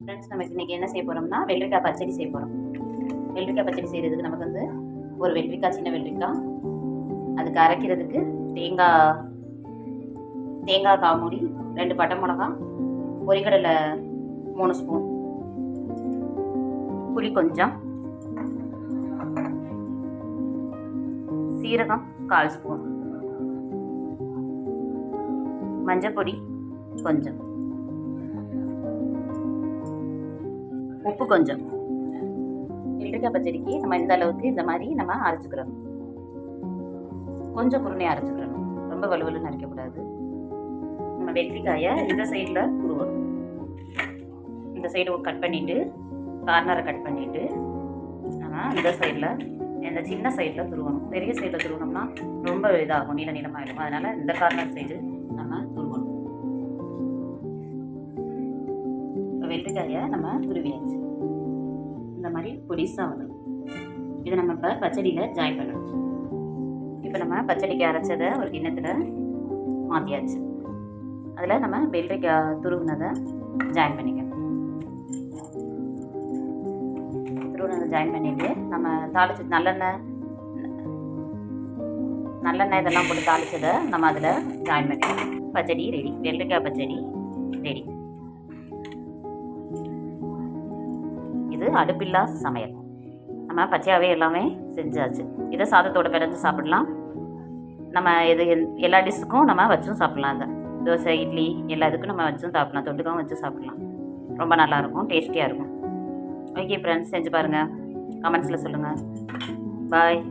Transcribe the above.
Friends, நமக்கு இன்றைக்கி என்ன செய்ய போகிறோம்னா வெள்ளரிக்காய் பச்சடி செய்ய போகிறோம். வெள்ளரிக்காய் பச்சடி செய்கிறதுக்கு நமக்கு வந்து ஒரு வெள்ளரிக்காய், சின்ன வெள்ளரிக்காய், அதுக்கு அரைக்கிறதுக்கு தேங்காய் காமூடி, 2 பட்டை மிளகா, பொரிக்கடலை 3 ஸ்பூன், புளி கொஞ்சம், சீரகம் 1/4 ஸ்பூன், மஞ்சள் பொடி கொஞ்சம், உப்பு கொஞ்சம். வெள்ளரிக்காய் பச்சடிக்கு நம்ம இந்த அளவுக்கு இந்த மாதிரி நம்ம அரைச்சிக்கிறோம். கொஞ்சம் குருணையாக அரைச்சிக்கிறோம், ரொம்ப வலுவலுன்னு அரைக்கக்கூடாது. நம்ம வெள்ளரிக்காயை இந்த சைடில் துருவணும். இந்த சைடு கட் பண்ணிவிட்டு, கார்னரை கட் பண்ணிவிட்டு நம்ம இந்த சைடில், இந்த சின்ன சைடில் துருவணும். பெரிய சைடில் துருவணும்னா ரொம்ப இதாகும், நீளமாகிடும். அதனால் இந்த கார்னர் சைடு நம்ம துருவணும். வெள்ளரிக்காயை நம்ம துருவியாச்சு. இந்த மாதிரி பொடிசாக வந்துடும். இதை நம்ம இப்போ பச்சடியில் ஜாயின் பண்ணணும். இப்போ நம்ம பச்சடிக்கு அரைச்சதை ஒரு கிண்ணத்தில் மாற்றியாச்சு. அதில் நம்ம வெள்ளரிக்காய் துருவினதை ஜாயின் பண்ணிக்கணும். துருவினதை ஜாயின் பண்ணிவிட்டு நம்ம தாளிச்சு நல்லெண்ணெய் இதெல்லாம் போட்டு தாளிச்சதை நம்ம அதில் ஜாயின் பண்ணிக்கணும். பச்சடி ரெடி, வெள்ளரிக்காய் பச்சடி ரெடி. இது அடுப்பில்லா சமையல். நம்ம பச்சையாகவே எல்லாமே செஞ்சாச்சு. இதை சாதத்தோட பிறந்து சாப்பிடலாம். நம்ம இது எல்லா டிஷ்ஷுக்கும் நம்ம வச்சும் சாப்பிட்லாம். அதை தோசை, இட்லி எல்லாத்துக்கும் நம்ம வச்சும் சாப்பிட்லாம். தொட்டுக்கவும் வச்சு சாப்பிட்லாம். ரொம்ப நல்லாயிருக்கும், டேஸ்டியாக இருக்கும். ஓகே ஃப்ரெண்ட்ஸ், செஞ்சு பாருங்கள். கமெண்ட்ஸில் சொல்லுங்கள். பாய்.